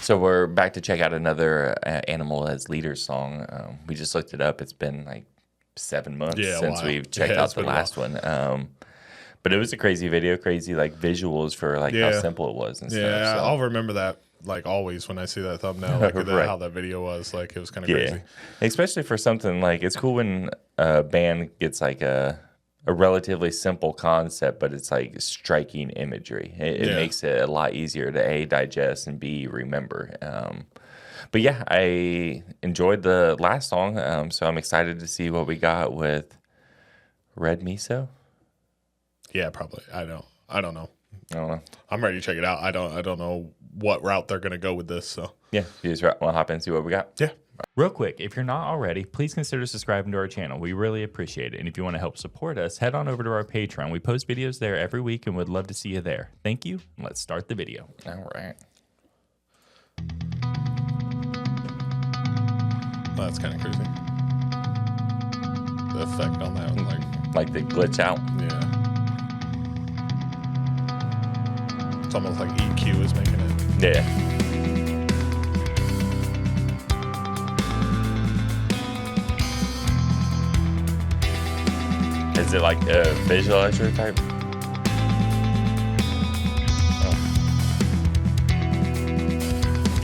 So we're back to check out another Animal as Leader song. We just looked it up. It's been like 7 months since we've checked out the last one. But it was a crazy video, crazy like visuals for like how simple it was and stuff. Yeah, So. I'll remember that like always when I see that thumbnail, like Right. how that video was. Like it was kind of crazy. Especially for something like it's cool when a band gets like a relatively simple concept, but it's like striking imagery. It makes it a lot easier to A, digest, and B, remember. But yeah, I enjoyed the last song, so I'm excited to see what we got with Red Miso. Yeah, probably. I don't know. I don't know. I'm ready to check it out. I don't know what route they're gonna go with this. So Yeah, you just want to hop in and see what we got. yeah. Real quick, if you're not already, please consider subscribing to our channel. We really appreciate it. And if you want to help support us, head on over to our Patreon. We post videos there every week and would love to see you there. Thank you. Let's start the video. All right. Well, that's kind of crazy. The effect on that one, Like the glitch out. yeah. It's almost like EQ is making it. Yeah. Is it like a visualizer type?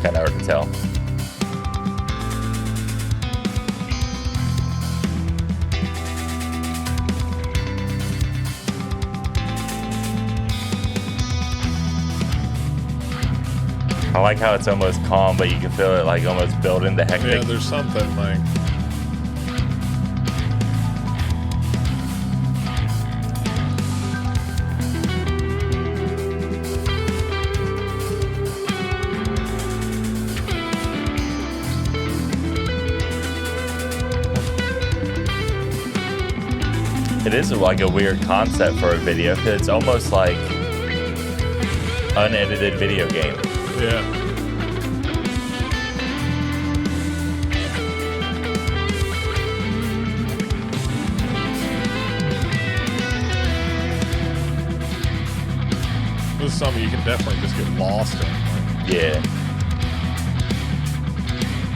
Kind of hard to tell. I like how it's almost calm, but you can feel it like almost build into hectic. Yeah, there's something like. It is like a weird concept for a video because it's almost like unedited video game. Yeah. This is something you can definitely just get lost in. Yeah.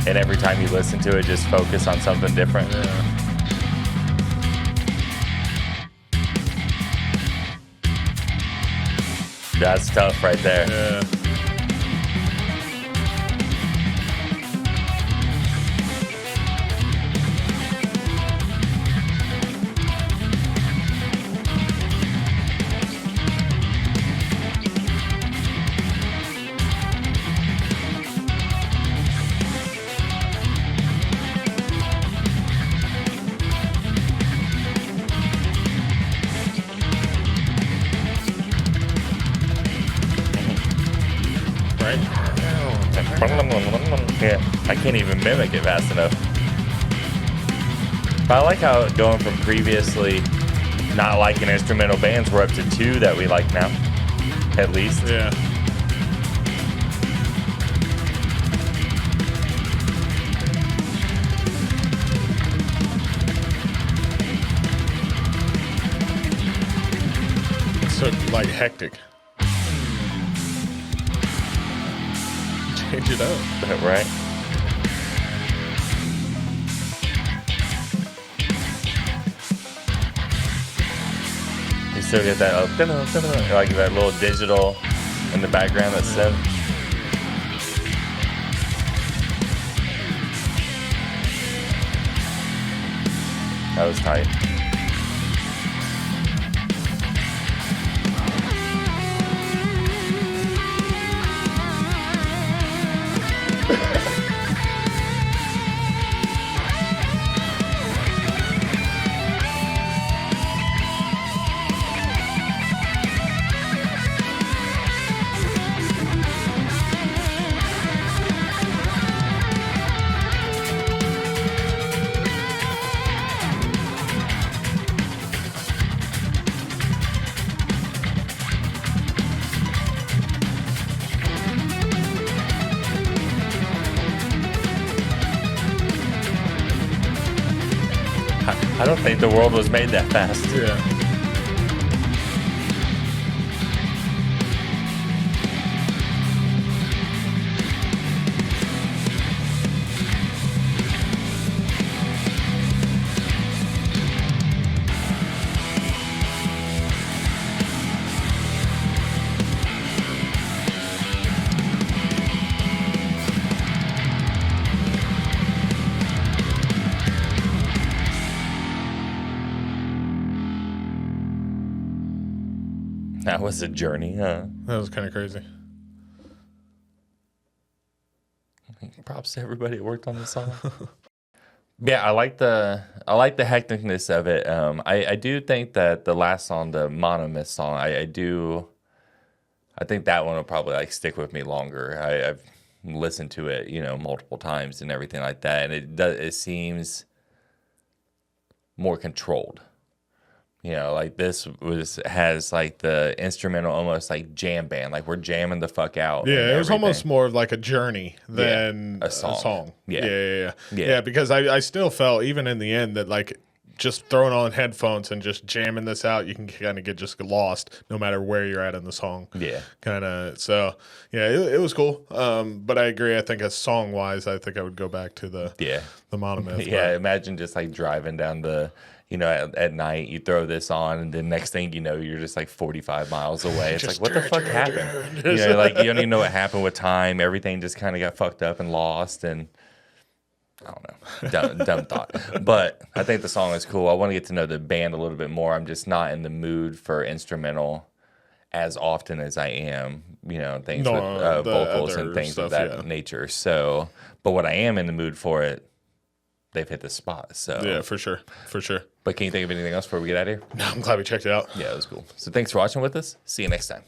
And every time you listen to it, just focus on something different. Yeah. That's tough right there. Yeah. Right? Yeah, I can't even mimic it fast enough. But I like how going from previously not liking instrumental bands, we're up to 2 that we like now, at least. Yeah. It's so like hectic. Change it up. Right? You still get that, like that little digital in the background that's synth. That was tight. I don't think the world was made that fast. Yeah. That was a journey, huh? That was kind of crazy. Props to everybody that worked on the song. Yeah, I like the hecticness of it. I do think that the last song, the Monomyth song, I think that one will probably like stick with me longer. I've listened to it, multiple times and everything like that, and it seems more controlled. Like this has like the instrumental almost like jam band, like we're jamming the fuck out. Yeah, it was almost more of like a journey than a song. Yeah. Yeah, because I still felt even in the end that like just throwing on headphones and just jamming this out, you can kind of get just lost no matter where you're at in the song. Yeah. Kind of. So, yeah, it was cool. But I agree. I think as song-wise, I think I would go back to the Monomyth. Yeah, imagine just like driving down at night, you throw this on, and then next thing you know, you're just like 45 miles away. It's like, what the fuck happened? Like you don't even know what happened with time. Everything just kind of got fucked up and lost, and I don't know, dumb thought. But I think the song is cool. I want to get to know the band a little bit more. I'm just not in the mood for instrumental as often as I am, things with vocals and things of that nature. So, but what I am in the mood for it, they've hit the spot. So yeah, for sure. But can you think of anything else before we get out of here? No, I'm glad we checked it out. Yeah, it was cool. So thanks for watching with us. See you next time.